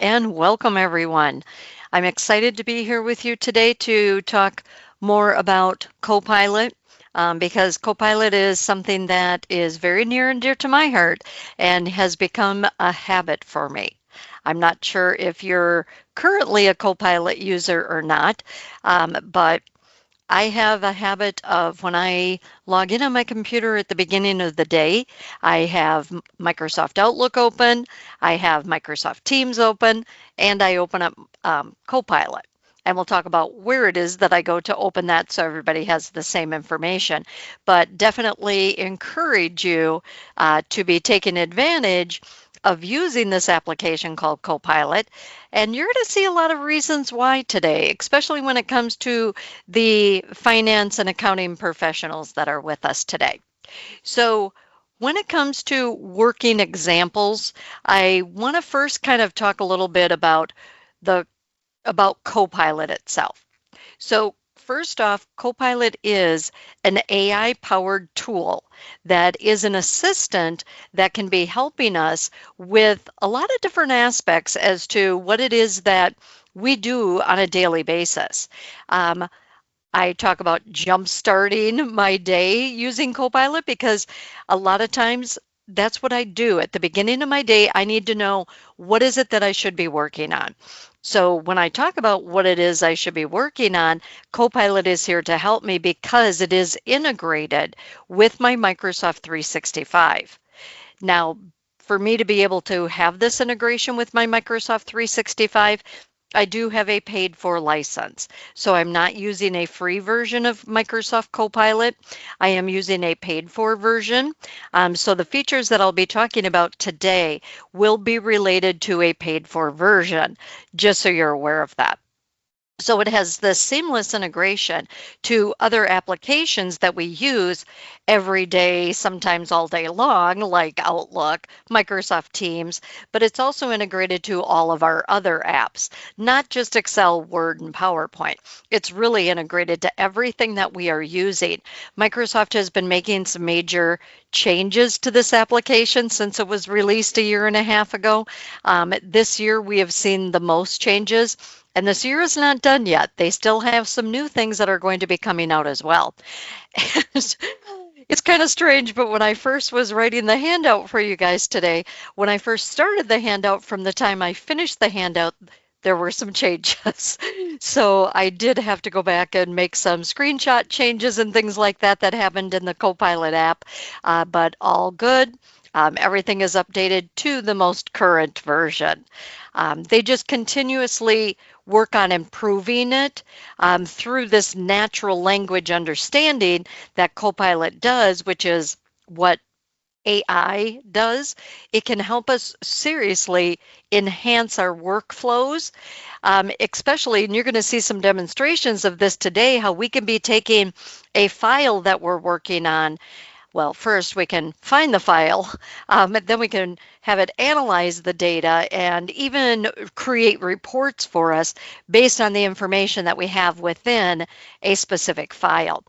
and welcome everyone. I'm excited to be here with you today to talk more about Copilot because Copilot is something that is very near and dear to my heart and has become a habit for me. I'm not sure if you're currently a Copilot user or not, but I have a habit of when I log in on my computer at the beginning of the day, I have Microsoft Outlook open, I have Microsoft Teams open, and I open up Copilot. And we'll talk about where it is that I go to open that so everybody has the same information. But definitely encourage you to be taking advantage of using this application called Copilot. And you're going to see a lot of reasons why today, especially when it comes to the finance and accounting professionals that are with us today. So when it comes to working examples, I want to first kind of talk a little bit about Copilot itself. So first off, Copilot is an AI-powered tool that is an assistant that can be helping us with a lot of different aspects as to what it is that we do on a daily basis. I talk about jump starting my day using Copilot because a lot of times that's what I do. At the beginning of my day, I need to know what is it that I should be working on. So when I talk about what it is I should be working on, Copilot is here to help me because it is integrated with my Microsoft 365. Now, for me to be able to have this integration with my Microsoft 365, I do have a paid for license. So I'm not using a free version of Microsoft Copilot. I am using a paid for version. So the features that I'll be talking about today will be related to a paid for version, just so you're aware of that. So it has this seamless integration to other applications that we use every day, sometimes all day long, like Outlook, Microsoft Teams, but it's also integrated to all of our other apps, not just Excel, Word, and PowerPoint. It's really integrated to everything that we are using. Microsoft has been making some major changes to this application since it was released a year and a half ago. This year, we have seen the most changes. And this year is not done yet. They still have some new things that are going to be coming out as well. It's kind of strange, but when I first was writing the handout for you guys today, when I first started the handout from the time I finished the handout, there were some changes. So I did have to go back and make some screenshot changes and things like that that happened in the Copilot app, but all good. Everything is updated to the most current version. They just continuously work on improving it through this natural language understanding that Copilot does, which is what AI does. It can help us seriously enhance our workflows, especially, and you're going to see some demonstrations of this today, how we can be taking a file that we're working on. Well, first we can find the file, and then we can have it analyze the data and even create reports for us based on the information that we have within a specific file.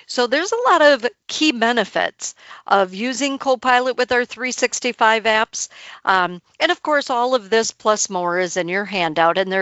So there's a lot of key benefits of using Copilot with our 365 apps. And of course, all of this plus more is in your handout. And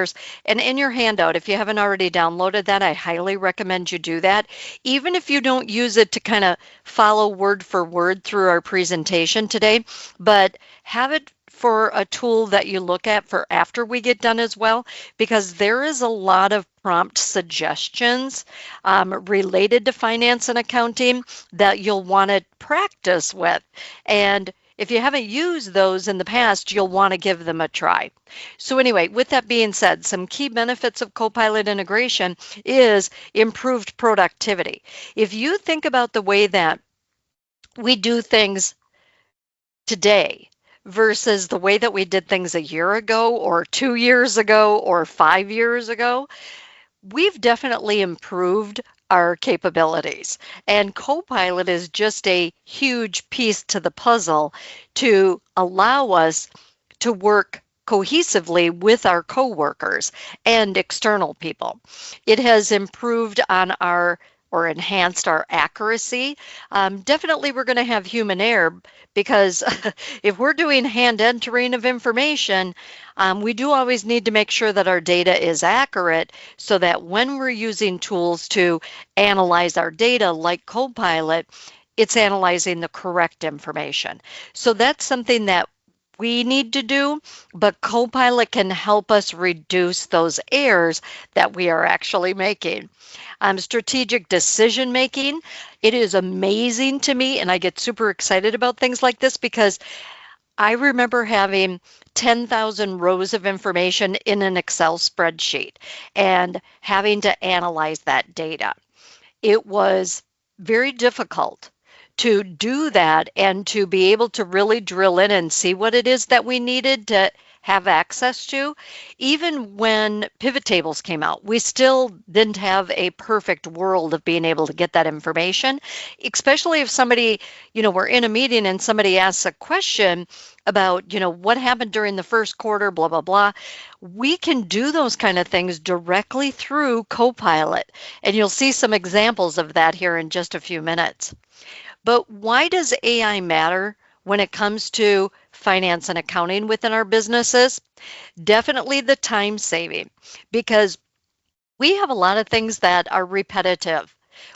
in your handout, if you haven't already downloaded that, I highly recommend you do that. Even if you don't use it to kind of follow word for word through our presentation today, but have it for a tool that you look at for after we get done as well, because there is a lot of prompt suggestions related to finance and accounting that you'll want to practice with. And if you haven't used those in the past, you'll want to give them a try. So anyway, with that being said, some key benefits of Copilot integration is improved productivity. If you think about the way that we do things today versus the way that we did things a year ago or 2 years ago or 5 years ago, we've definitely improved our capabilities. And Copilot is just a huge piece to the puzzle to allow us to work cohesively with our coworkers and external people. It has improved on our or enhanced our accuracy. Definitely we're going to have human error because if we're doing hand entering of information, we do always need to make sure that our data is accurate so that when we're using tools to analyze our data like Copilot, it's analyzing the correct information. So that's something that we need to do, but Copilot can help us reduce those errors that we are actually making. Strategic decision making, it is amazing to me, and I get super excited about things like this because I remember having 10,000 rows of information in an Excel spreadsheet and having to analyze that data. It was very difficult to do that and to be able to really drill in and see what it is that we needed to have access to. Even when pivot tables came out, we still didn't have a perfect world of being able to get that information, especially if somebody, we're in a meeting and somebody asks a question about, what happened during the first quarter, blah, blah, blah. We can do those kind of things directly through Copilot. And you'll see some examples of that here in just a few minutes. But why does AI matter when it comes to finance and accounting within our businesses? Definitely the time saving, because we have a lot of things that are repetitive.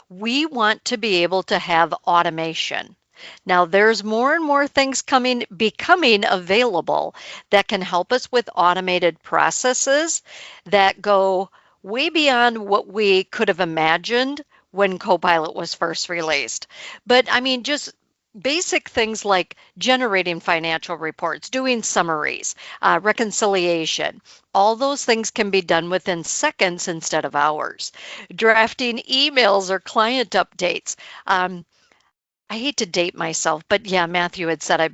We want to be able to have automation. Now, there's more and more things becoming available that can help us with automated processes that go way beyond what we could have imagined when Copilot was first released. But I mean, just basic things like generating financial reports, doing summaries, reconciliation, all those things can be done within seconds instead of hours. Drafting emails or client updates. I hate to date myself, but yeah, Matthew had said I've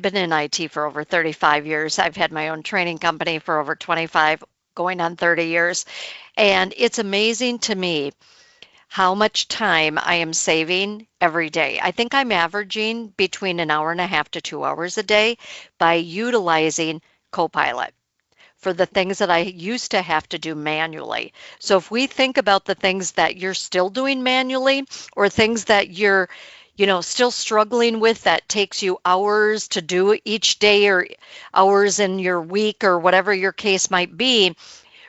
been in IT for over 35 years. I've had my own training company for over 25, going on 30 years. And it's amazing to me how much time I am saving every day. I think I'm averaging between an hour and a half to 2 hours a day by utilizing Copilot for the things that I used to have to do manually. So if we think about the things that you're still doing manually or things that you're still struggling with that takes you hours to do each day or hours in your week or whatever your case might be,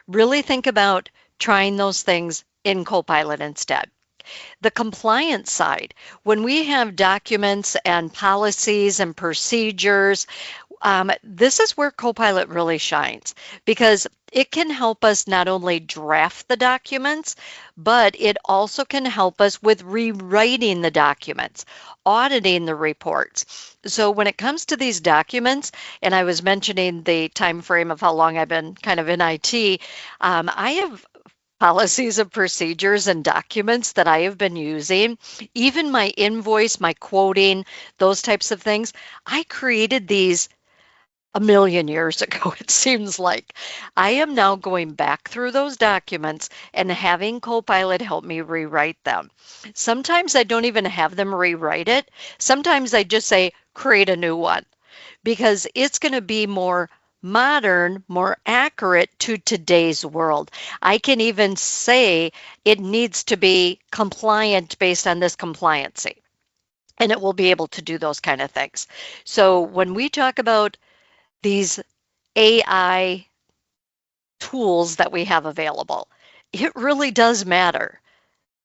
really think about trying those things in Copilot instead. The compliance side, when we have documents and policies and procedures, this is where Copilot really shines because it can help us not only draft the documents, but it also can help us with rewriting the documents, auditing the reports. So when it comes to these documents, and I was mentioning the time frame of how long I've been kind of in IT, I have policies and procedures and documents that I have been using, even my invoice, my quoting, those types of things. I created these a million years ago, it seems like. I am now going back through those documents and having Copilot help me rewrite them. Sometimes I don't even have them rewrite it. Sometimes I just say, create a new one, because it's going to be more modern, more accurate to today's world. I can even say it needs to be compliant based on this compliancy, and it will be able to do those kind of things. So when we talk about these AI tools that we have available, it really does matter.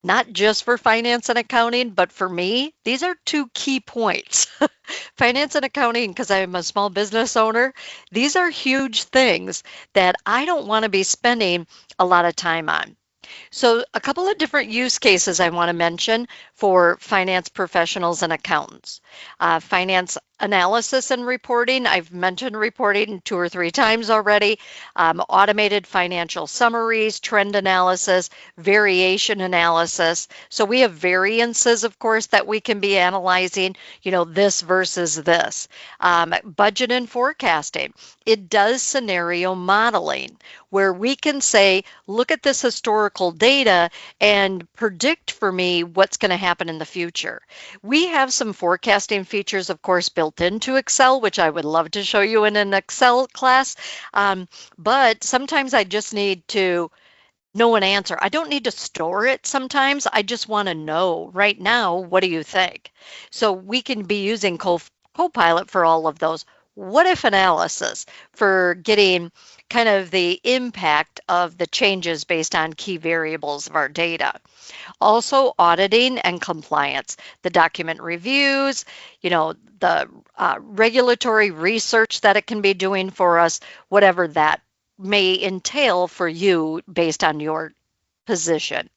Not just for finance and accounting, but for me, these are two key points. Finance and accounting, because I'm a small business owner, these are huge things that I don't want to be spending a lot of time on. So a couple of different use cases I want to mention for finance professionals and accountants. Finance analysis and reporting. I've mentioned reporting 2 or 3 times already. Automated financial summaries, trend analysis, variation analysis. So we have variances, of course, that we can be analyzing, this versus this. Budget and forecasting. It does scenario modeling where we can say, look at this historical data and predict for me what's going to happen in the future. We have some forecasting features, of course, built into Excel, which I would love to show you in an Excel class. But sometimes I just need to know an answer. I don't need to store it sometimes. I just want to know right now, what do you think? So we can be using Copilot for all of those what if analysis for getting kind of the impact of the changes based on key variables of our data. Also, auditing and compliance, the document reviews, the regulatory research that it can be doing for us, whatever that may entail for you based on your position.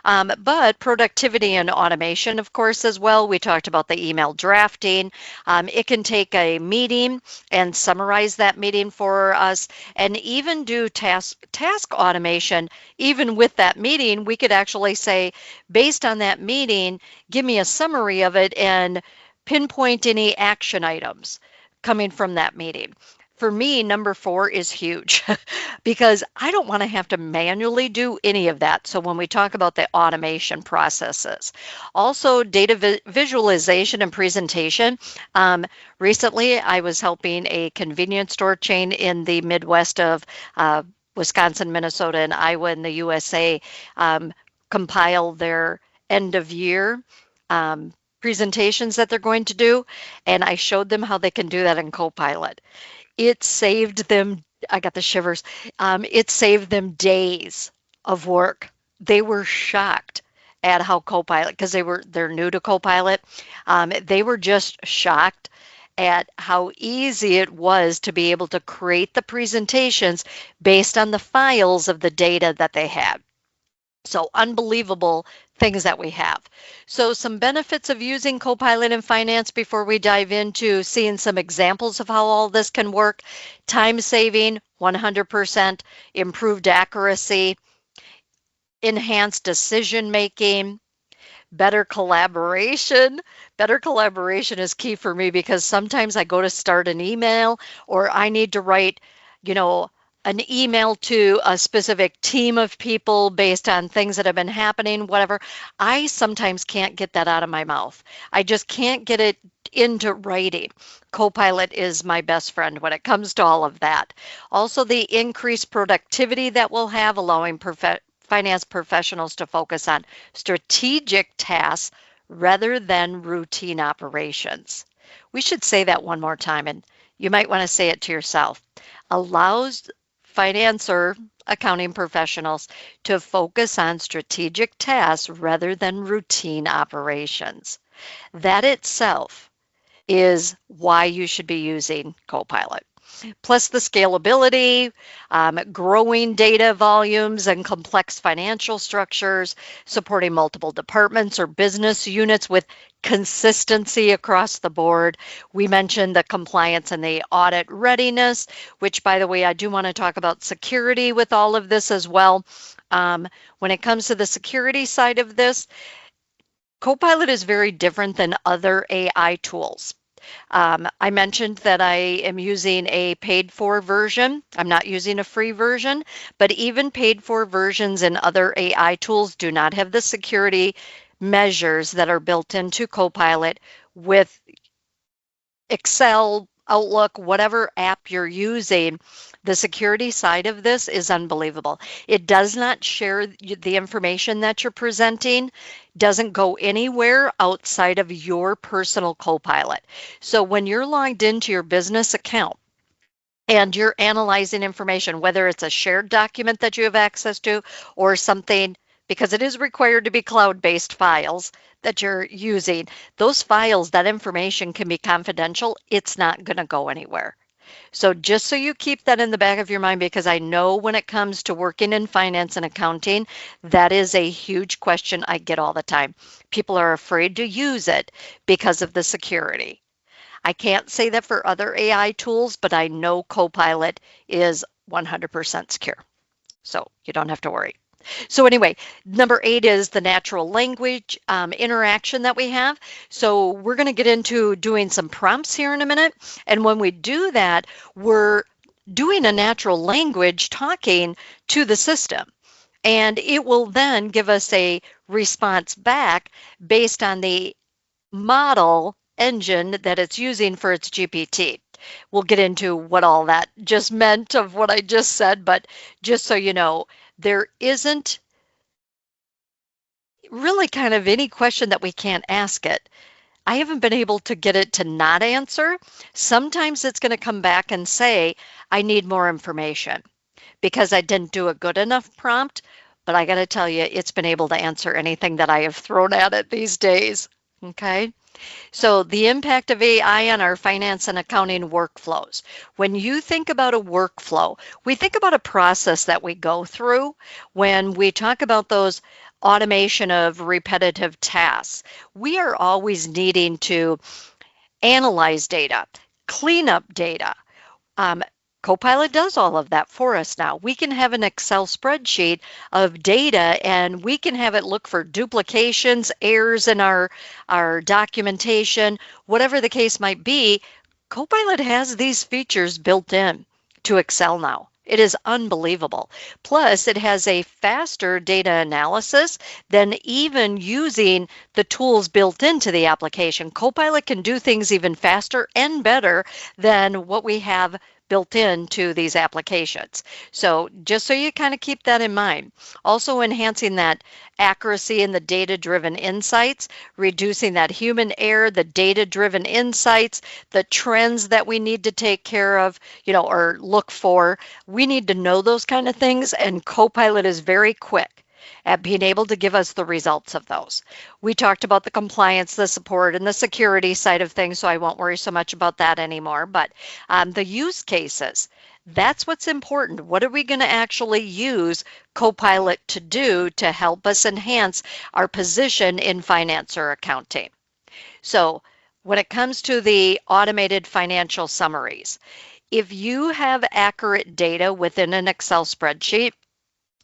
But productivity and automation, of course, as well. We talked about the email drafting. It can take a meeting and summarize that meeting for us and even do task automation. Even with that meeting, we could actually say, based on that meeting, give me a summary of it and pinpoint any action items coming from that meeting. For me, number 4 is huge because I don't want to have to manually do any of that. So when we talk about the automation processes, also data visualization and presentation. Recently, I was helping a convenience store chain in the Midwest of Wisconsin, Minnesota, and Iowa in the USA compile their end of year presentations that they're going to do. And I showed them how they can do that in Copilot. It saved them, I got the shivers, it saved them days of work. They were shocked at how Copilot, because they're new to Copilot, they were just shocked at how easy it was to be able to create the presentations based on the files of the data that they had. So unbelievable things that we have. So some benefits of using Copilot in finance before we dive into seeing some examples of how all this can work. Time saving, 100%, improved accuracy, enhanced decision making, better collaboration. Better collaboration is key for me because sometimes I go to start an email or I need to write, an email to a specific team of people based on things that have been happening, whatever. I sometimes can't get that out of my mouth. I just can't get it into writing. Copilot is my best friend when it comes to all of that. Also, the increased productivity that we'll have, allowing finance professionals to focus on strategic tasks rather than routine operations. We should say that one more time, and you might want to say it to yourself. Allows finance or accounting professionals to focus on strategic tasks rather than routine operations. That itself is why you should be using Copilot. Plus the scalability, growing data volumes and complex financial structures, supporting multiple departments or business units with consistency across the board. We mentioned the compliance and the audit readiness, which, by the way, I do want to talk about security with all of this as well. When it comes to the security side of this, Copilot is very different than other AI tools. I mentioned that I am using a paid-for version. I'm not using a free version, but even paid-for versions and other AI tools do not have the security measures that are built into Copilot with Excel, Outlook, whatever app you're using. The security side of this is unbelievable. It does not share the information that you're presenting, doesn't go anywhere outside of your personal Copilot. So when you're logged into your business account and you're analyzing information, whether it's a shared document that you have access to or something, because it is required to be cloud-based files that you're using, those files, that information can be confidential. It's not going to go anywhere. So just so you keep that in the back of your mind, because I know when it comes to working in finance and accounting, that is a huge question I get all the time. People are afraid to use it because of the security. I can't say that for other AI tools, but I know Copilot is 100% secure. So you don't have to worry. So anyway, number 8 is the natural language interaction that we have. So we're going to get into doing some prompts here in a minute. And when we do that, we're doing a natural language talking to the system. And it will then give us a response back based on the model engine that it's using for its GPT. We'll get into what all that just meant of what I just said, but just so you know, there isn't really kind of any question that we can't ask it. I haven't been able to get it to not answer. Sometimes it's going to come back and say, I need more information because I didn't do a good enough prompt. But I got to tell you, it's been able to answer anything that I have thrown at it these days. Okay. So the impact of AI on our finance and accounting workflows. When you think about a workflow, we think about a process that we go through when we talk about those automation of repetitive tasks. We are always needing to analyze data, clean up data. Um, Copilot does all of that for us now. We can have an Excel spreadsheet of data and we can have it look for duplications, errors in our documentation, whatever the case might be. Copilot has these features built in to Excel now. It is unbelievable. Plus, it has a faster data analysis than even using the tools built into the application. Copilot can do things even faster and better than what we have built into these applications. So just so you kind of keep that in mind. Also enhancing that accuracy in the data-driven insights, reducing that human error, the data-driven insights, the trends that we need to take care of, or look for. We need to know those kind of things, and Copilot is very quick at being able to give us the results of those. We talked about the compliance, the support, and the security side of things, so I won't worry so much about that anymore. But the use cases, that's what's important. What are we going to actually use Copilot to do to help us enhance our position in finance or accounting? So when it comes to the automated financial summaries, if you have accurate data within an Excel spreadsheet,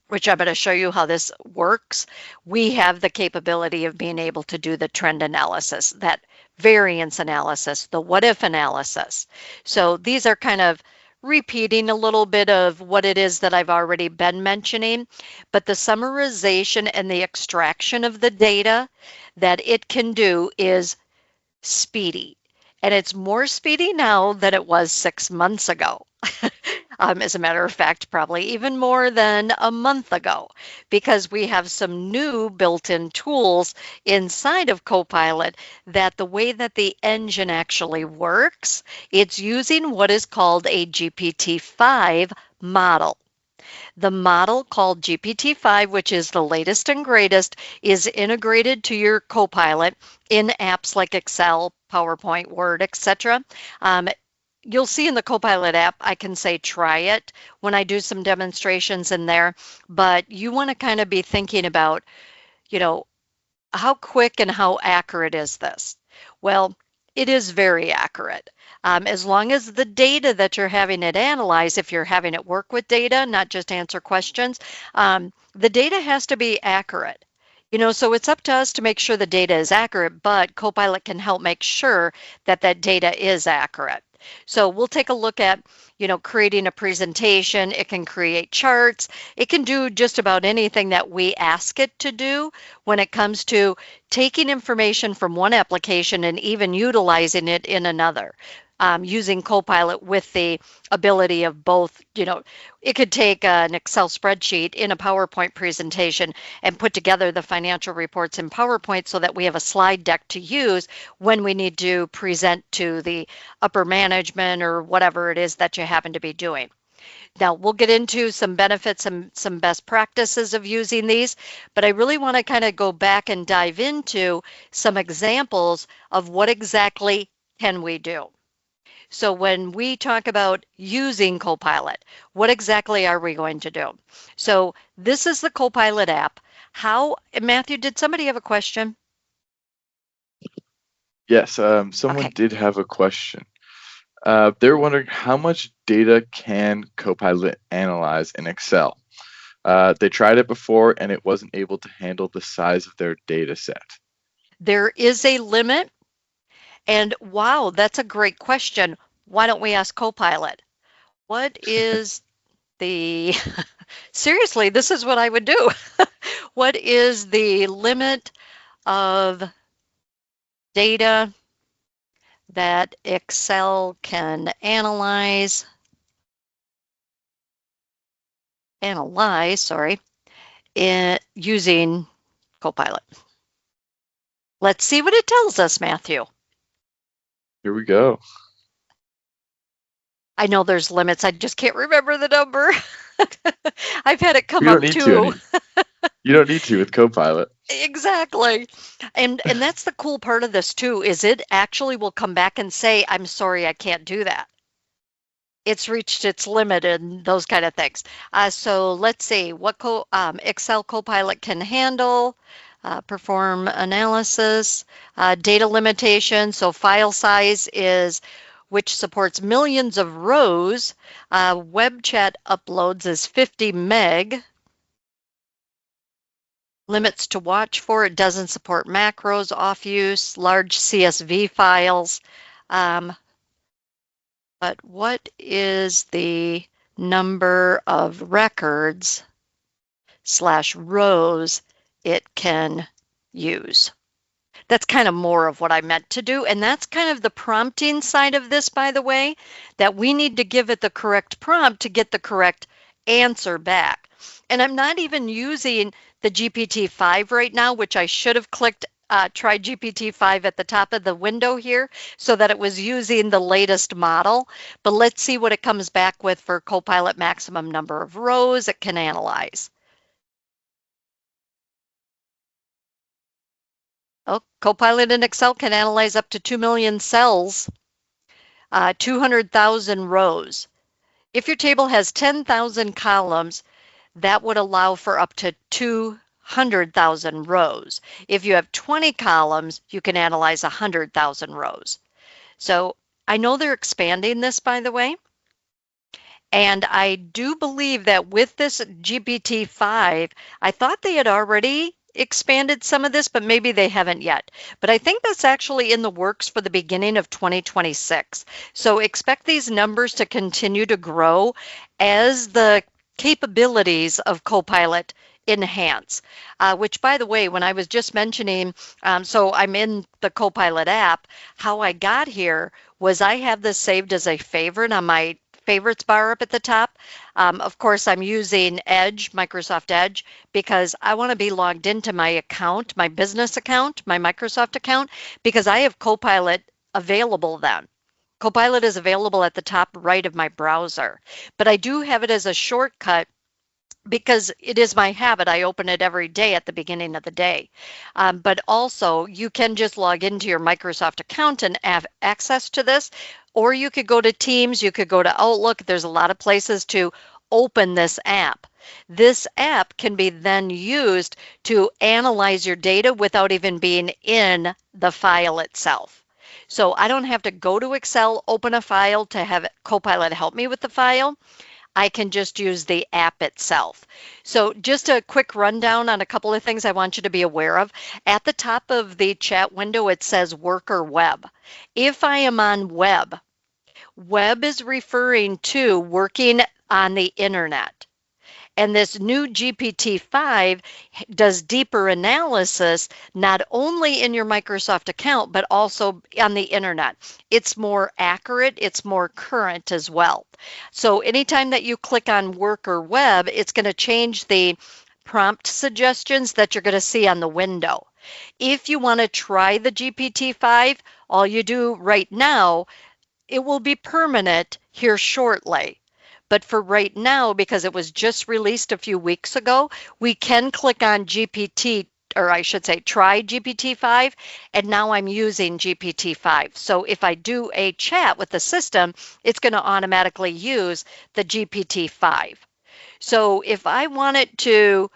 which I'm going to show you how this works, we have the capability of being able to do the trend analysis, that variance analysis, the what if analysis. So these are kind of repeating a little bit of what it is that I've already been mentioning, but the summarization and the extraction of the data that it can do is speedy. And it's more speedy now than it was 6 months ago. As a matter of fact, probably even more than a month ago, because we have some new built-in tools inside of Copilot that the way that the engine actually works, it's using what is called a GPT-5 model. The model called GPT-5, which is the latest and greatest, is integrated to your Copilot in apps like Excel, PowerPoint, Word, etc. You'll see in the Copilot app, I can say try it when I do some demonstrations in there, but you want to kind of be thinking about, how quick and how accurate is this? Well, it is very accurate. As long as the data that you're having it analyze, if you're having it work with data, not just answer questions, the data has to be accurate. So it's up to us to make sure the data is accurate, but Copilot can help make sure that that data is accurate. So we'll take a look at, creating a presentation. It can create charts. It can do just about anything that we ask it to do when it comes to taking information from one application and even utilizing it in another. Using Copilot with the ability of both, it could take an Excel spreadsheet in a PowerPoint presentation and put together the financial reports in PowerPoint so that we have a slide deck to use when we need to present to the upper management or whatever it is that you happen to be doing. Now, we'll get into some benefits and some best practices of using these, but I really want to kind of go back and dive into some examples of what exactly can we do. So when we talk about using Copilot, what exactly are we going to do? So this is the Copilot app. Matthew, did somebody have a question? Yes, someone did have a question. They're wondering how much data can Copilot analyze in Excel? They tried it before and it wasn't able to handle the size of their data set. There is a limit. And wow, that's a great question. Why don't we ask Copilot? What is the, seriously, this is what I would do. What is the limit of data that Excel can analyze analyze, using Copilot. Let's see what it tells us, Matthew. Here we go. I know there's limits. I just can't remember the number. I've had it come up too. You don't need to with Copilot. Exactly. And that's the cool part of this too, is it actually will come back and say, I'm sorry, I can't do that. It's reached its limit and those kind of things. So let's see what Excel Copilot can handle. Perform analysis, data limitation. So file size is which supports millions of rows. Web chat uploads is 50 meg. Limits to watch for, it doesn't support macros, off use, large CSV files. But what is the number of records / rows it can use? That's kind of more of what I meant to do. And that's kind of the prompting side of this, by the way, that we need to give it the correct prompt to get the correct answer back. And I'm not even using the GPT-5 right now, which I should have clicked try GPT-5 at the top of the window here so that it was using the latest model. But let's see what it comes back with for Copilot maximum number of rows it can analyze. Oh, Copilot in Excel can analyze up to 2 million cells, 200,000 rows. If your table has 10,000 columns, that would allow for up to 200,000 rows. If you have 20 columns, you can analyze 100,000 rows. So I know they're expanding this, by the way. And I do believe that with this GPT-5, I thought they had already expanded some of this, but maybe they haven't yet. But I think that's actually in the works for the beginning of 2026. So expect these numbers to continue to grow as the capabilities of Copilot enhance, which, by the way, when I was just mentioning, so I'm in the Copilot app, how I got here was I have this saved as a favorite on my favorites bar up at the top. Of course, I'm using Edge, Microsoft Edge, because I want to be logged into my account, my business account, my Microsoft account, because I have Copilot available then. Copilot is available at the top right of my browser, but I do have it as a shortcut because it is my habit. I open it every day at the beginning of the day. But also, you can just log into your Microsoft account and have access to this, or you could go to Teams, you could go to Outlook. There's a lot of places to open this app. This app can be then used to analyze your data without even being in the file itself. So I don't have to go to Excel, open a file to have Copilot help me with the file. I can just use the app itself. So just a quick rundown on a couple of things I want you to be aware of. At the top of the chat window, it says work or web. If I am on web, web is referring to working on the internet. And this new GPT-5 does deeper analysis, not only in your Microsoft account, but also on the internet. It's more accurate, it's more current as well. So anytime that you click on work or web, it's going to change the prompt suggestions that you're going to see on the window. If you want to try the GPT-5, all you do right now, it will be permanent here shortly. But for right now, because it was just released a few weeks ago, we can click on GPT, or I should say try GPT-5, and now I'm using GPT-5. So if I do a chat with the system, it's going to automatically use the GPT-5. So if I wanted to,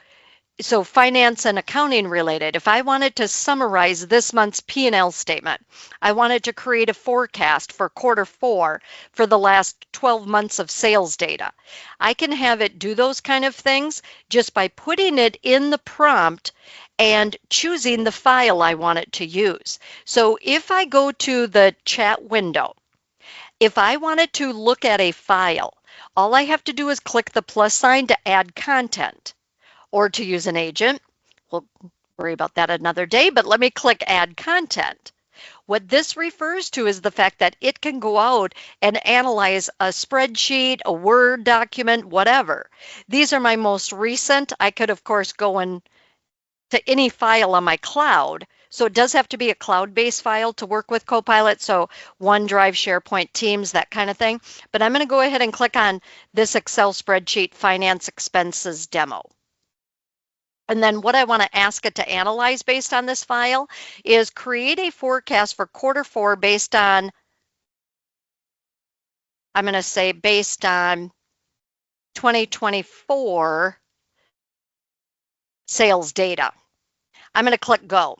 so finance and accounting related, if I wanted to summarize this month's P&L statement, I wanted to create a forecast for quarter 4 for the last 12 months of sales data. I can have it do those kind of things just by putting it in the prompt and choosing the file I want it to use. So if I go to the chat window, if I wanted to look at a file, all I have to do is click the plus sign to add content. Or to use an agent. We'll worry about that another day, but let me click add content. What this refers to is the fact that it can go out and analyze a spreadsheet, a Word document, whatever. These are my most recent. I could, of course, go in to any file on my cloud. So it does have to be a cloud-based file to work with Copilot. So OneDrive, SharePoint, Teams, that kind of thing. But I'm going to go ahead and click on this Excel spreadsheet finance expenses demo. And then what I want to ask it to analyze based on this file is create a forecast for Q4 based on, I'm going to say based on 2024 sales data. I'm going to click go.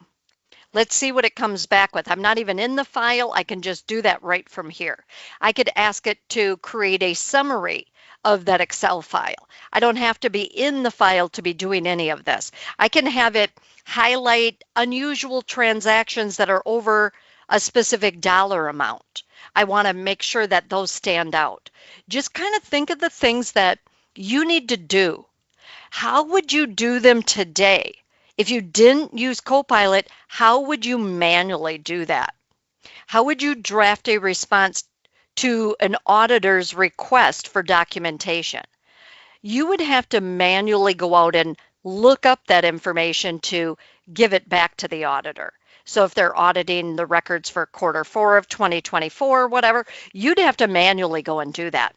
Let's see what it comes back with. I'm not even in the file. I can just do that right from here. I could ask it to create a summary of that Excel file. I don't have to be in the file to be doing any of this. I can have it highlight unusual transactions that are over a specific dollar amount. I want to make sure that those stand out. Just kind of think of the things that you need to do. How would you do them today? If you didn't use Copilot, how would you manually do that? How would you draft a response to an auditor's request for documentation? You would have to manually go out and look up that information to give it back to the auditor. So if they're auditing the records for Q4 of 2024, whatever, you'd have to manually go and do that.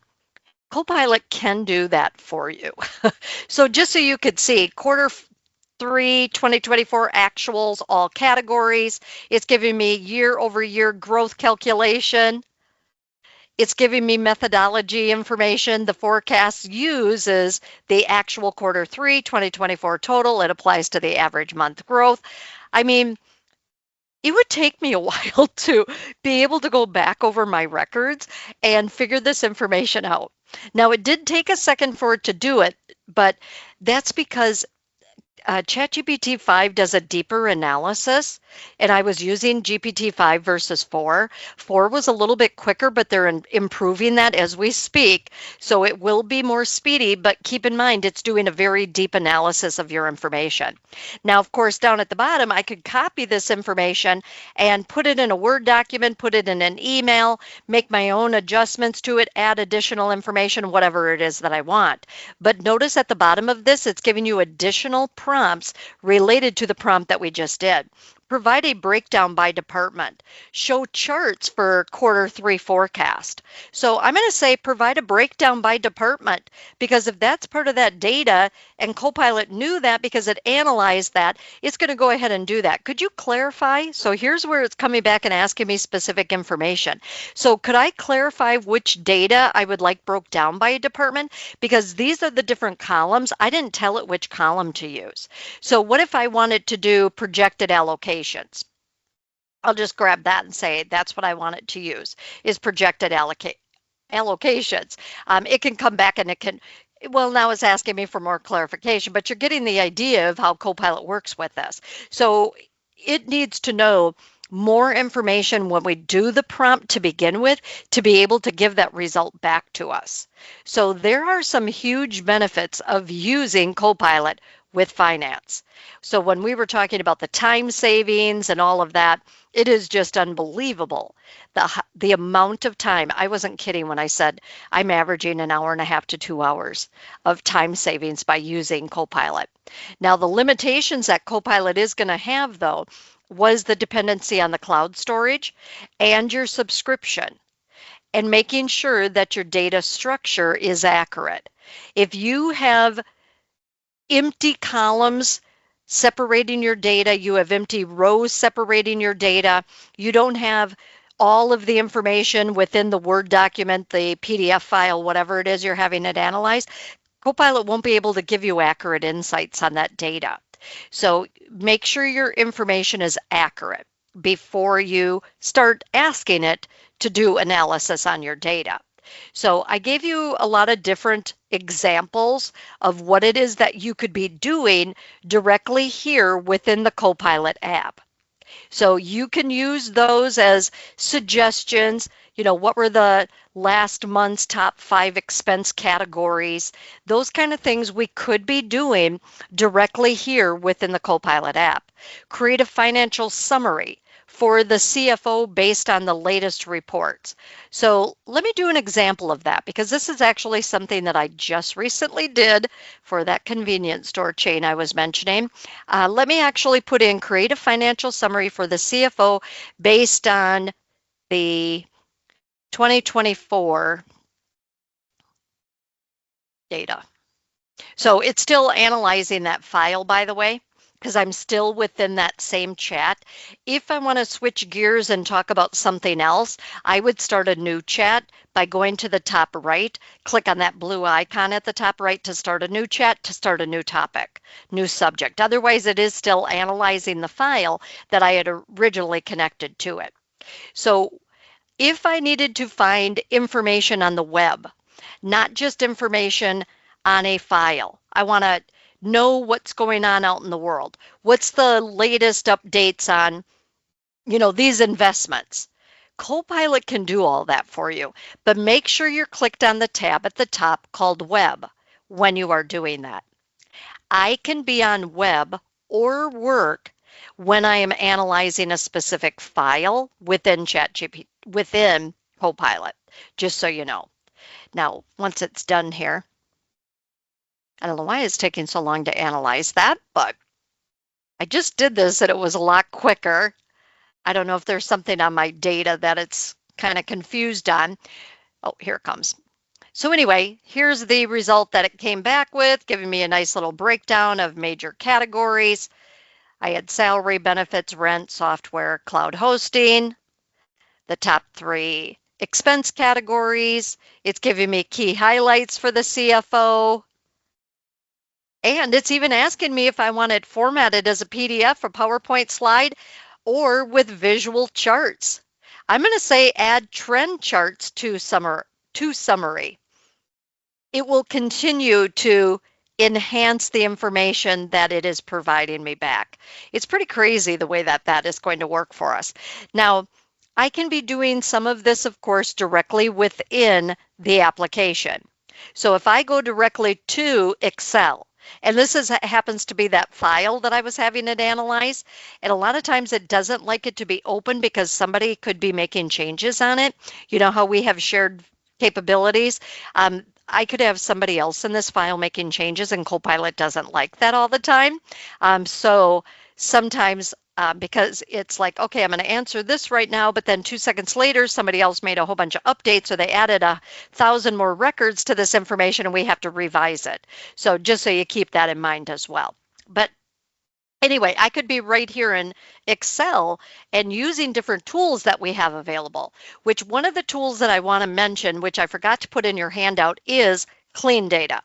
Copilot can do that for you. So just so you could see, Q3 2024 actuals, all categories. It's giving me year-over-year growth calculation. It's giving me methodology information. The forecast uses the actual Q3 2024 total. It applies to the average month growth. I mean, it would take me a while to be able to go back over my records and figure this information out. Now, it did take a second for it to do it, but that's because ChatGPT 5 does a deeper analysis, and I was using GPT 5 versus 4. 4 was a little bit quicker, but they're improving that as we speak, so it will be more speedy, but keep in mind it's doing a very deep analysis of your information. Now, of course, down at the bottom, I could copy this information and put it in a Word document, put it in an email, make my own adjustments to it, add additional information, whatever it is that I want. But notice at the bottom of this, it's giving you additional prompts related to the prompt that we just did. Provide a breakdown by department. Show charts for Q3 forecast. So I'm going to say provide a breakdown by department, because if that's part of that data and Copilot knew that because it analyzed that, it's going to go ahead and do that. Could you clarify? So here's where it's coming back and asking me specific information. So could I clarify which data I would like broke down by a department? Because these are the different columns. I didn't tell it which column to use. So what if I wanted to do projected allocations? I'll just grab that and say that's what I want it to use, is projected allocations. It can come back and it can, well, now it's asking me for more clarification, but you're getting the idea of how Copilot works with this. So it needs to know more information when we do the prompt to begin with to be able to give that result back to us. So there are some huge benefits of using Copilot with finance. So when we were talking about the time savings and all of that, it is just unbelievable. The amount of time, I wasn't kidding when I said I'm averaging an hour and a half to 2 hours of time savings by using Copilot. Now, the limitations that Copilot is going to have, though, was the dependency on the cloud storage and your subscription, and making sure that your data structure is accurate. If you have empty columns separating your data, you have empty rows separating your data, you don't have all of the information within the Word document, the PDF file, whatever it is you're having it analyzed, Copilot won't be able to give you accurate insights on that data. So make sure your information is accurate before you start asking it to do analysis on your data. So I gave you a lot of different examples of what it is that you could be doing directly here within the Copilot app. So you can use those as suggestions. You know, what were the last month's top 5 expense categories? Those kind of things we could be doing directly here within the Copilot app. Create a financial summary for the CFO based on the latest reports. So let me do an example of that, because this is actually something that I just recently did for that convenience store chain I was mentioning. Let me actually put in create a financial summary for the CFO based on the 2024 data. So it's still analyzing that file, by the way, because I'm still within that same chat. If I want to switch gears and talk about something else, I would start a new chat by going to the top right, click on that blue icon at the top right to start a new chat, to start a new topic, new subject. Otherwise, it is still analyzing the file that I had originally connected to it. So if I needed to find information on the web, not just information on a file, I want to know what's going on out in the world. What's the latest updates on, these investments? Copilot can do all that for you, but make sure you're clicked on the tab at the top called Web when you are doing that. I can be on web or work when I am analyzing a specific file within ChatGPT, within Copilot, just so you know. Now, once it's done here, I don't know why it's taking so long to analyze that, but I just did this and it was a lot quicker. I don't know if there's something on my data that it's kind of confused on. Oh, here it comes. So anyway, here's the result that it came back with, giving me a nice little breakdown of major categories. I had salary, benefits, rent, software, cloud hosting, the top 3 expense categories. It's giving me key highlights for the CFO. And it's even asking me if I want it formatted as a PDF or PowerPoint slide or with visual charts. I'm going to say add trend charts to summary. It will continue to enhance the information that it is providing me back. It's pretty crazy the way that is going to work for us. Now, I can be doing some of this, of course, directly within the application. So if I go directly to Excel, and this happens to be that file that I was having it analyze, and a lot of times it doesn't like it to be open because somebody could be making changes on it. You know how we have shared capabilities? I could have somebody else in this file making changes, and Copilot doesn't like that all the time. So sometimes because it's like, okay, I'm going to answer this right now, but then 2 seconds later, somebody else made a whole bunch of updates, or they added 1,000 more records to this information, and we have to revise it. So just so you keep that in mind as well. But anyway, I could be right here in Excel and using different tools that we have available, which one of the tools that I want to mention, which I forgot to put in your handout, is Clean Data.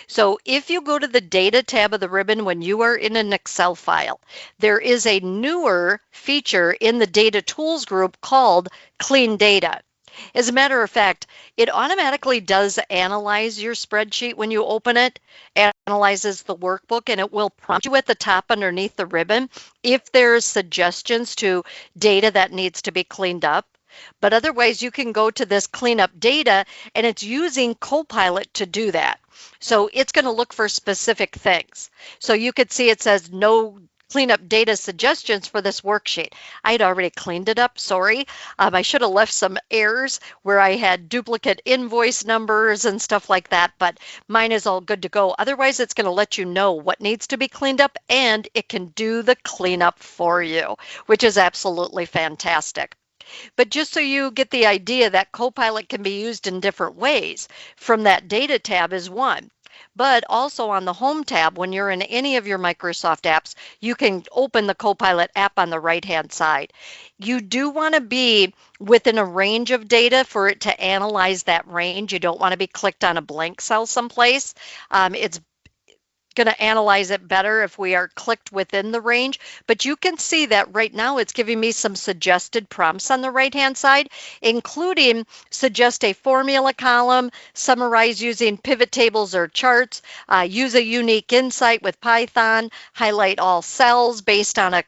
So if you go to the Data tab of the ribbon when you are in an Excel file, there is a newer feature in the Data Tools group called Clean Data. As a matter of fact, it automatically does analyze your spreadsheet when you open it, analyzes the workbook, and it will prompt you at the top underneath the ribbon if there's suggestions to data that needs to be cleaned up. But otherwise, you can go to this cleanup data, and it's using Copilot to do that. So it's going to look for specific things. So you could see it says no cleanup data suggestions for this worksheet. I had already cleaned it up, sorry. I should have left some errors where I had duplicate invoice numbers and stuff like that, but mine is all good to go. Otherwise, it's going to let you know what needs to be cleaned up, and it can do the cleanup for you, which is absolutely fantastic. But just so you get the idea that Copilot can be used in different ways, from that Data tab is one. But also on the Home tab, when you're in any of your Microsoft apps, you can open the Copilot app on the right-hand side. You do want to be within a range of data for it to analyze that range. You don't want to be clicked on a blank cell someplace. It's going to analyze it better if we are clicked within the range. But you can see that right now it's giving me some suggested prompts on the right-hand side, including suggest a formula column, summarize using pivot tables or charts, use a unique insight with Python, highlight all cells based on a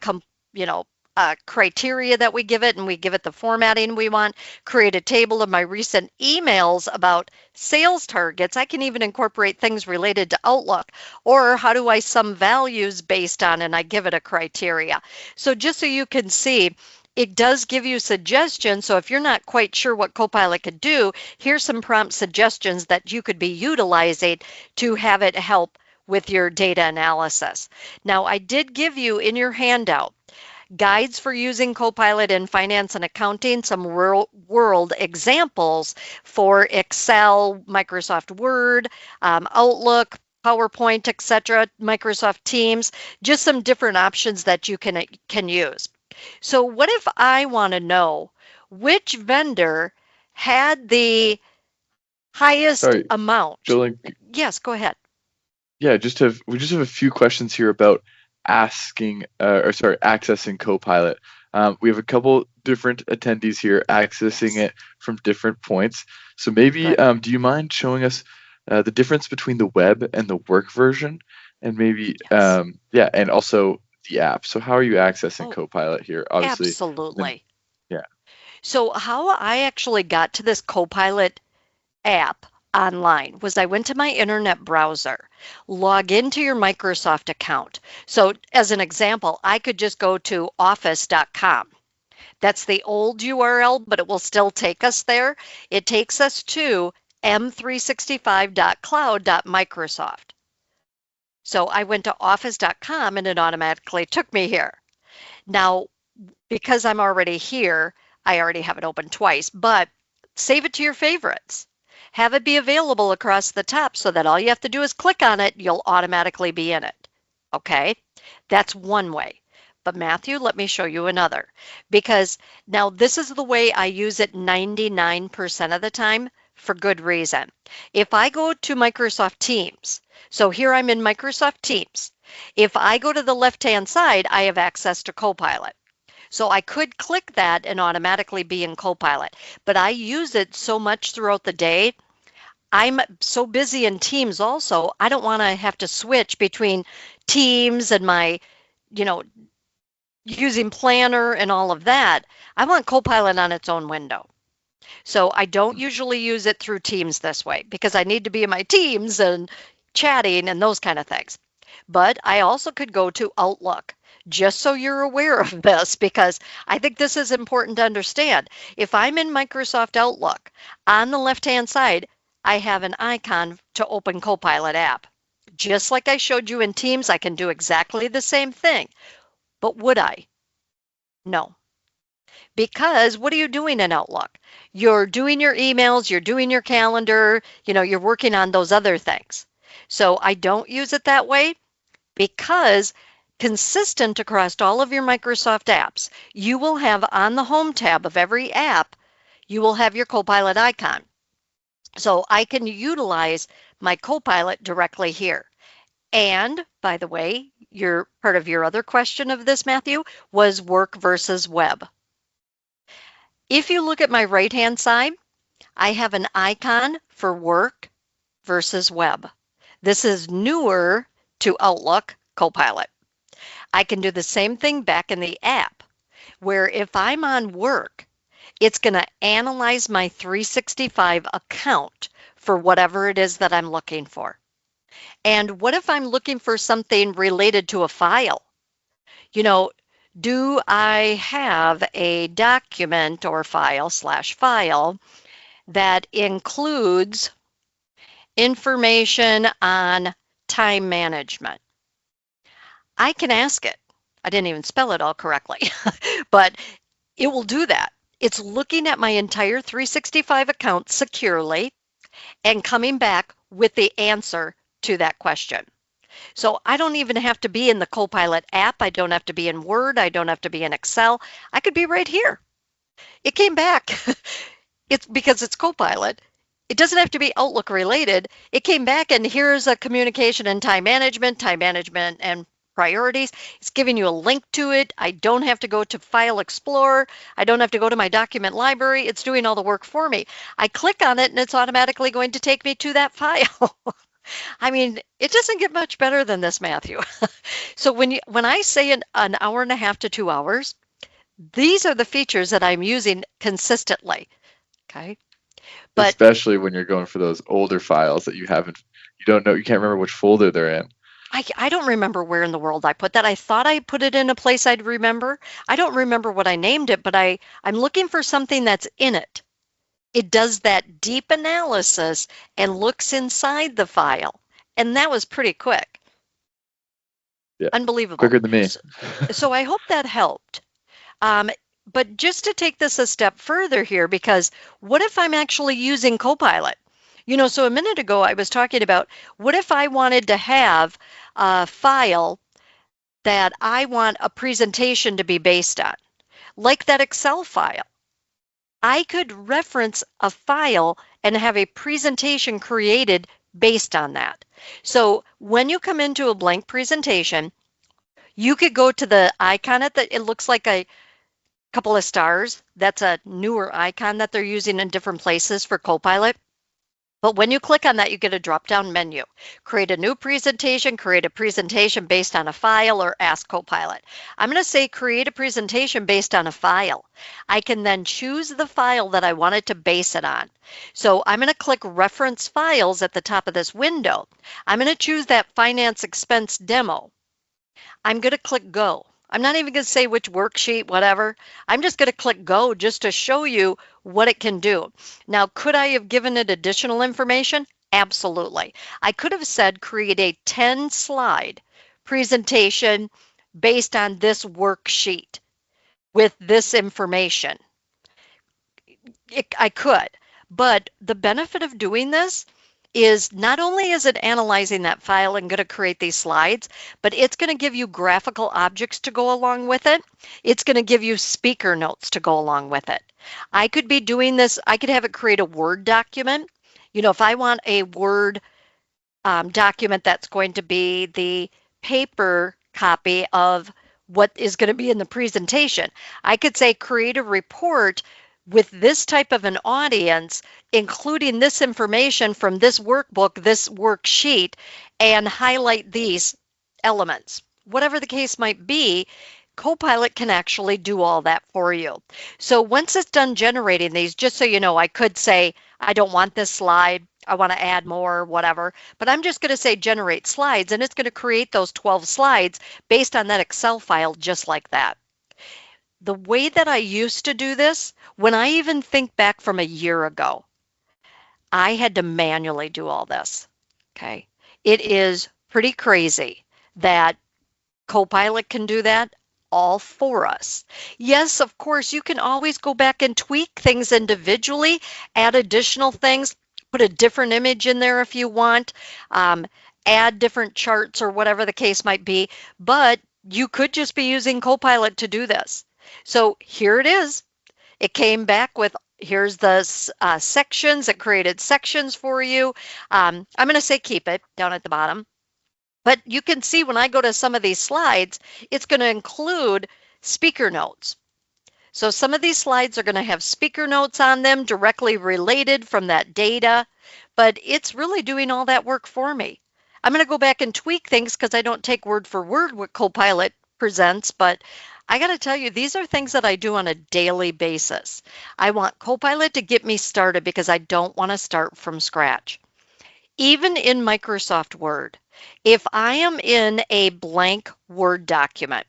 criteria that we give it, and we give it the formatting we want, create a table of my recent emails about sales targets. I can even incorporate things related to Outlook, or how do I sum values based on, and I give it a criteria. So just so you can see, it does give you suggestions. So if you're not quite sure what Copilot could do, here's some prompt suggestions that you could be utilizing to have it help with your data analysis. Now, I did give you in your handout guides for using Copilot in finance and accounting, some world examples for Excel, Microsoft Word, Outlook, PowerPoint, etc., Microsoft Teams, just some different options that you can use. So what if I want to know which vendor had the highest Sorry, amount? Jolene. Yes, go ahead. Yeah, we just have a few questions here about accessing Copilot. We have a couple different attendees here accessing Yes. it from different points. So maybe, Good. do you mind showing us the difference between the web and the work version, and maybe, Yes. yeah, and also the app. So how are you accessing Oh, Copilot here? Obviously, then absolutely. yeah. So how I actually got to this Copilot app online was I went to my internet browser, log into your Microsoft account. So as an example, I could just go to office.com. That's the old URL, but it will still take us there. It takes us to m365.cloud.microsoft. So I went to office.com and it automatically took me here. Now, because I'm already here, I already have it open twice, but save it to your favorites. Have it be available across the top so that all you have to do is click on it, you'll automatically be in it. Okay? That's one way. But Matthew, let me show you another. Because now this is the way I use it 99% of the time for good reason. If I go to Microsoft Teams, so here I'm in Microsoft Teams. If I go to the left-hand side, I have access to Copilot. So I could click that and automatically be in Copilot, but I use it so much throughout the day. I'm so busy in Teams also, I don't want to have to switch between Teams and my, you know, using Planner and all of that. I want Copilot on its own window. So I don't usually use it through Teams this way because I need to be in my Teams and chatting and those kind of things. But I also could go to Outlook, just so you're aware of this, because I think this is important to understand. If I'm in Microsoft Outlook, on the left-hand side, I have an icon to open Copilot app. Just like I showed you in Teams, I can do exactly the same thing. But would I? No. Because what are you doing in Outlook? You're doing your emails, you're doing your calendar, you're working on those other things. So I don't use it that way because consistent across all of your Microsoft apps, you will have on the home tab of every app, you will have your Copilot icon. So I can utilize my Copilot directly here. And by the way, your part of your other question of this, Matthew, was work versus web. If you look at my right-hand side, I have an icon for work versus web. This is newer to Outlook Copilot. I can do the same thing back in the app, where if I'm on work, it's going to analyze my 365 account for whatever it is that I'm looking for. And what if I'm looking for something related to a file? Do I have a document or file that includes information on time management? I can ask it. I didn't even spell it all correctly, but it will do that. It's looking at my entire 365 account securely and coming back with the answer to that question. So I don't even have to be in the Copilot app. I don't have to be in Word. I don't have to be in Excel. I could be right here. It came back. It's because it's Copilot. It doesn't have to be Outlook related. It came back and here's a communication and time management and priorities. It's giving you a link to it. I don't have to go to File Explorer. I don't have to go to my document library. It's doing all the work for me. I click on it and it's automatically going to take me to that file. I mean, it doesn't get much better than this, Matthew. So when I say an hour and a half to 2 hours, these are the features that I'm using consistently. Okay. But Especially when you're going for those older files that you don't know, you can't remember which folder they're in. I don't remember where in the world I put that. I thought I put it in a place I'd remember. I don't remember what I named it, but I'm looking for something that's in it. It does that deep analysis and looks inside the file. And that was pretty quick. Yeah, unbelievable. quicker than me. So I hope that helped. But just to take this a step further here, because what if I'm actually using Copilot? So a minute ago I was talking about what if I wanted to have a file that I want a presentation to be based on, like that Excel file. I could reference a file and have a presentation created based on that. So when you come into a blank presentation, you could go to the icon at it looks like a couple of stars. That's a newer icon that they're using in different places for Copilot. But when you click on that, you get a drop-down menu. Create a new presentation, create a presentation based on a file, or ask Copilot. I'm going to say create a presentation based on a file. I can then choose the file that I want it to base it on. So I'm going to click reference files at the top of this window. I'm going to choose that finance expense demo. I'm going to click go. I'm not even going to say which worksheet, whatever. I'm just going to click go just to show you what it can do. Now, could I have given it additional information? Absolutely. I could have said create a 10-slide presentation based on this worksheet with this information. I could, but the benefit of doing this is not only is it analyzing that file and going to create these slides, but it's going to give you graphical objects to go along with it. It's going to give you speaker notes to go along with it. I could be doing this, I could have it create a Word document. If I want a Word document that's going to be the paper copy of what is going to be in the presentation, I could say create a report with this type of an audience, including this information from this workbook, this worksheet, and highlight these elements. Whatever the case might be, Copilot can actually do all that for you. So once it's done generating these, just so you know, I could say, I don't want this slide, I want to add more, whatever, but I'm just going to say generate slides, and it's going to create those 12 slides based on that Excel file just like that. The way that I used to do this, when I even think back from a year ago, I had to manually do all this, okay? It is pretty crazy that Copilot can do that all for us. Yes, of course, you can always go back and tweak things individually, add additional things, put a different image in there if you want, add different charts or whatever the case might be, but you could just be using Copilot to do this. So here it is. It came back with, here's the sections. It created sections for you. I'm going to say keep it down at the bottom. But you can see when I go to some of these slides, it's going to include speaker notes. So some of these slides are going to have speaker notes on them directly related from that data, but it's really doing all that work for me. I'm going to go back and tweak things because I don't take word for word what Copilot presents, but I got to tell you, these are things that I do on a daily basis. I want Copilot to get me started because I don't want to start from scratch. Even in Microsoft Word, if I am in a blank Word document,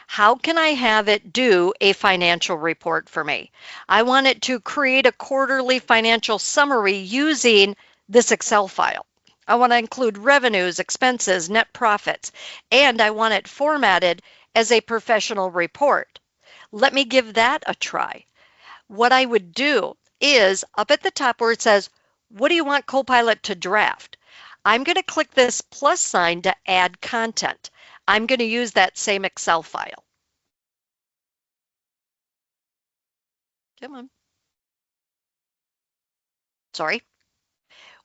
how can I have it do a financial report for me? I want it to create a quarterly financial summary using this Excel file. I want to include revenues, expenses, net profits, and I want it formatted as a professional report. Let me give that a try. What I would do is up at the top where it says, what do you want Copilot to draft? I'm going to click this plus sign to add content. I'm going to use that same Excel file. Come on. Sorry.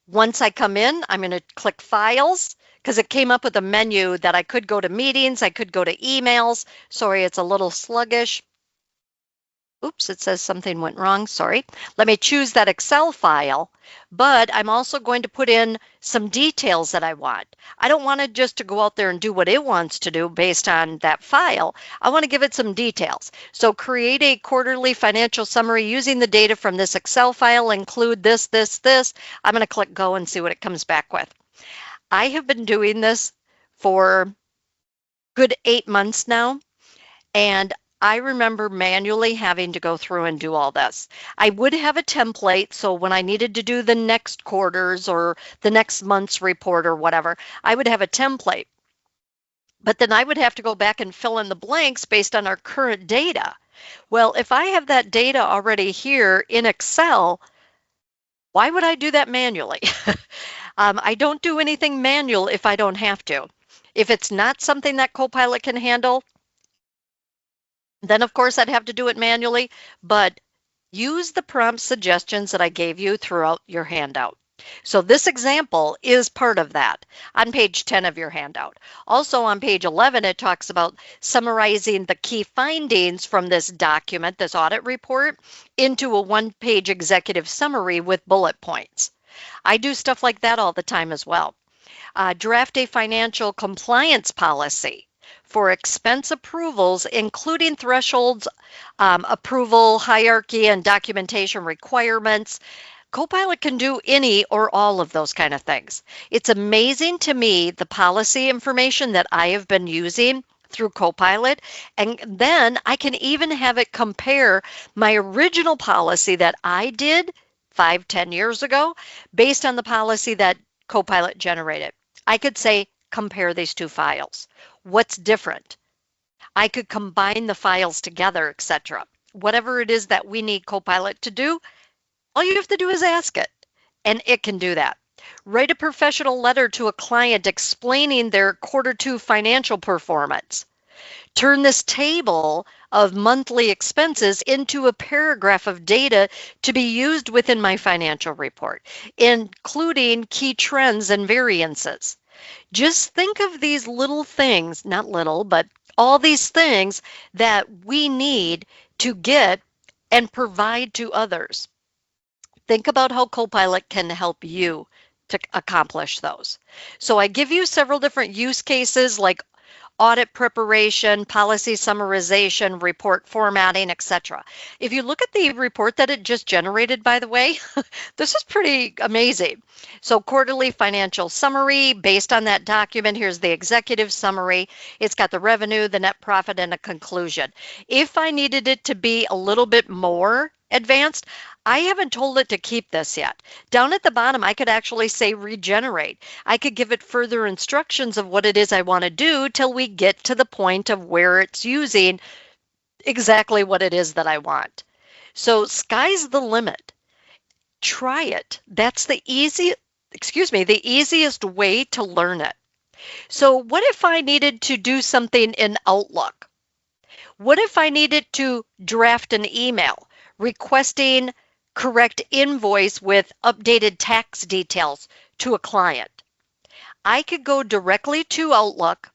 Once I come in, I'm going to click Files because it came up with a menu that I could go to meetings, I could go to emails. Sorry, it's a little sluggish. Oops, it says something went wrong. Sorry. Let me choose that Excel file, but I'm also going to put in some details that I want. I don't want it just to go out there and do what it wants to do based on that file. I want to give it some details. So create a quarterly financial summary using the data from this Excel file, include this, this, this. I'm going to click go and see what it comes back with. I have been doing this for good 8 months now. And I remember manually having to go through and do all this. I would have a template, so when I needed to do the next quarter's or the next month's report or whatever, I would have a template. But then I would have to go back and fill in the blanks based on our current data. Well, if I have that data already here in Excel, why would I do that manually? I don't do anything manual if I don't have to. If it's not something that Copilot can handle, then of course I'd have to do it manually, but use the prompt suggestions that I gave you throughout your handout. So this example is part of that on page 10 of your handout. Also on page 11, it talks about summarizing the key findings from this document, this audit report, into a one-page executive summary with bullet points. I do stuff like that all the time as well. Draft a financial compliance policy for expense approvals, including thresholds, approval, hierarchy, and documentation requirements. Copilot can do any or all of those kind of things. It's amazing to me the policy information that I have been using through Copilot, and then I can even have it compare my original policy that I did 5-10 years ago based on the policy that Copilot generated. I could say, compare these two files. What's different? I could combine the files together, etc. Whatever it is that we need Copilot to do, all you have to do is ask it, and it can do that. Write a professional letter to a client explaining their Q2 financial performance. Turn this table of monthly expenses into a paragraph of data to be used within my financial report, including key trends and variances. Just think of these little things, not little, but all these things that we need to get and provide to others. Think about how Copilot can help you to accomplish those. So I give you several different use cases like audit preparation, policy summarization, report formatting, etc. If you look at the report that it just generated, by the way, this is pretty amazing. So quarterly financial summary based on that document. Here's the executive summary. It's got the revenue, the net profit, and a conclusion. If I needed it to be a little bit more advanced, I haven't told it to keep this yet. Down at the bottom, I could actually say regenerate. I could give it further instructions of what it is I want to do till we get to the point of where it's using exactly what it is that I want. So sky's the limit. Try it. That's the easiest way to learn it. So what if I needed to do something in Outlook? What if I needed to draft an email requesting correct invoice with updated tax details to a client? I could go directly to Outlook.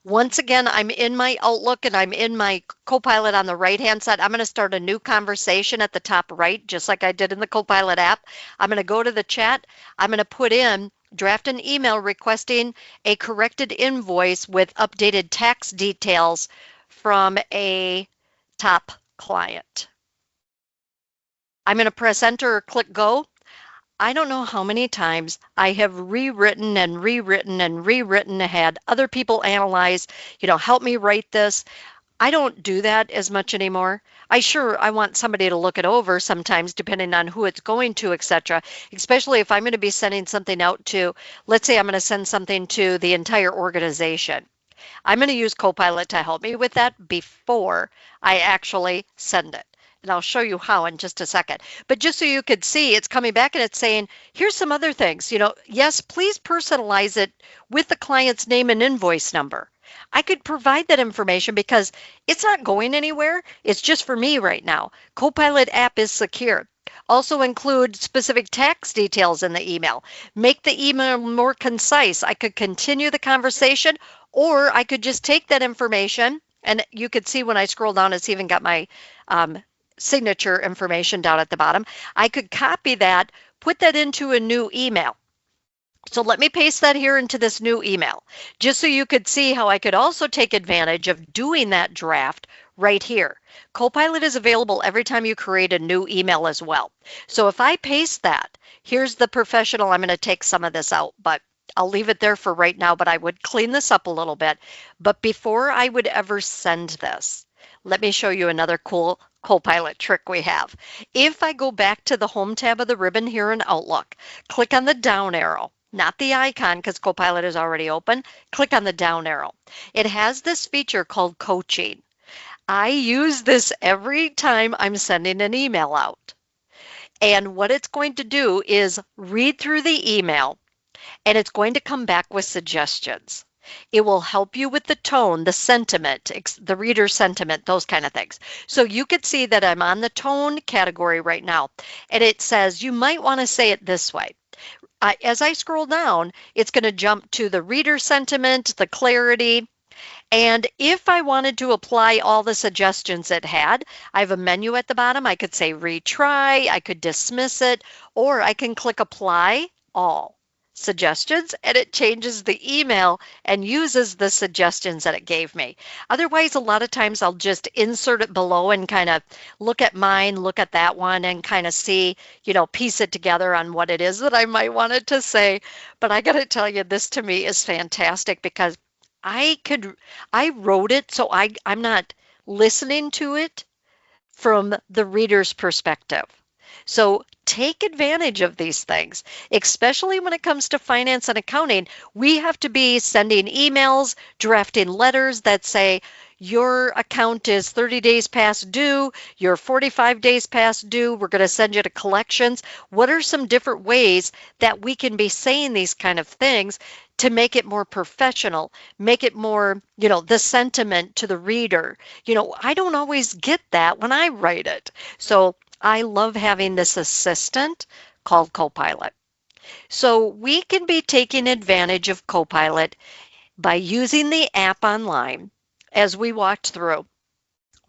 Once again, I'm in my Outlook and I'm in my Copilot on the right-hand side. I'm going to start a new conversation at the top right, just like I did in the Copilot app. I'm going to go to the chat. I'm going to put in, draft an email requesting a corrected invoice with updated tax details from a top client. I'm going to press enter or click go. I don't know how many times I have rewritten and rewritten and rewritten, had other people analyze, help me write this. I don't do that as much anymore. I want somebody to look it over sometimes, depending on who it's going to, etc. Especially if I'm going to be sending something out to, let's say I'm going to send something to the entire organization. I'm going to use Copilot to help me with that before I actually send it. And I'll show you how in just a second. But just so you could see, it's coming back and it's saying, here's some other things. Yes, please personalize it with the client's name and invoice number. I could provide that information because it's not going anywhere. It's just for me right now. Copilot app is secure. Also include specific tax details in the email. Make the email more concise. I could continue the conversation, or I could just take that information, and you could see when I scroll down, it's even got my signature information down at the bottom. I could copy that, put that into a new email. So let me paste that here into this new email, just so you could see how I could also take advantage of doing that draft right here. Copilot is available every time you create a new email as well. So if I paste that, here's the professional, I'm going to take some of this out, but I'll leave it there for right now, but I would clean this up a little bit. But before I would ever send this, let me show you another cool Copilot trick we have. If I go back to the Home tab of the ribbon here in Outlook, click on the down arrow, not the icon because Copilot is already open. Click on the down arrow. It has this feature called coaching. I use this every time I'm sending an email out. And what it's going to do is read through the email, and it's going to come back with suggestions. It will help you with the tone, the sentiment, the reader sentiment, those kind of things. So you could see that I'm on the tone category right now, and it says you might want to say it this way. As I scroll down, it's going to jump to the reader sentiment, the clarity, and if I wanted to apply all the suggestions it had, I have a menu at the bottom. I could say retry, I could dismiss it, or I can click apply all suggestions, and it changes the email and uses the suggestions that it gave me. Otherwise, a lot of times I'll just insert it below and kind of look at mine, look at that one, and kind of see, piece it together on what it is that I might want it to say. But I got to tell you, this to me is fantastic because I wrote it so I'm not listening to it from the reader's perspective. So take advantage of these things, especially when it comes to finance and accounting. We have to be sending emails, drafting letters that say, your account is 30 days past due, you're 45 days past due, we're going to send you to collections. What are some different ways that we can be saying these kind of things to make it more professional, make it more, the sentiment to the reader? I don't always get that when I write it. So I love having this assistant called Copilot. So we can be taking advantage of Copilot by using the app online as we walked through.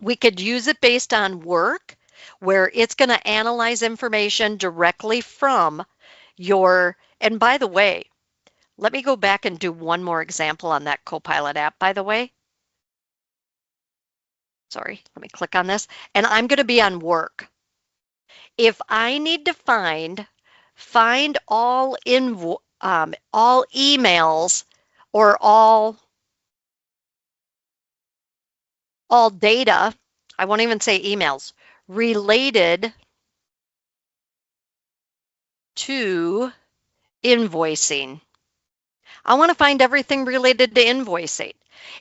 We could use it based on work, where it's going to analyze information directly from and by the way, let me go back and do one more example on that Copilot app, by the way. Sorry, let me click on this. And I'm going to be on work. If I need to find all emails or all data, I won't even say emails, related to invoicing. I want to find everything related to invoicing.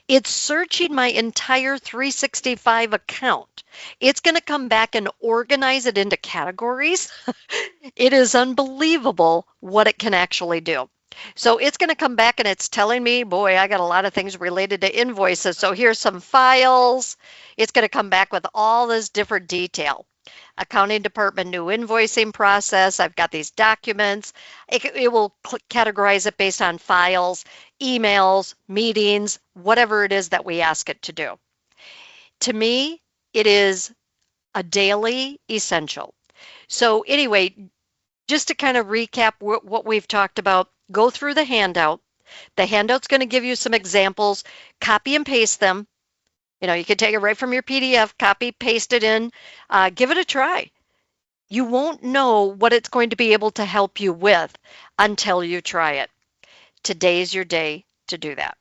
It's searching my entire 365 account. It's going to come back and organize it into categories. It is unbelievable what it can actually do. So it's going to come back and it's telling me, boy, I got a lot of things related to invoices. So here's some files. It's going to come back with all this different detail. Accounting department, new invoicing process. I've got these documents. It will categorize it based on files, emails, meetings, whatever it is that we ask it to do. To me, it is a daily essential. So anyway, just to kind of recap what we've talked about, go through the handout. The handout's going to give you some examples. Copy and paste them. You can take it right from your PDF, copy, paste it in, give it a try. You won't know what it's going to be able to help you with until you try it. Today's your day to do that.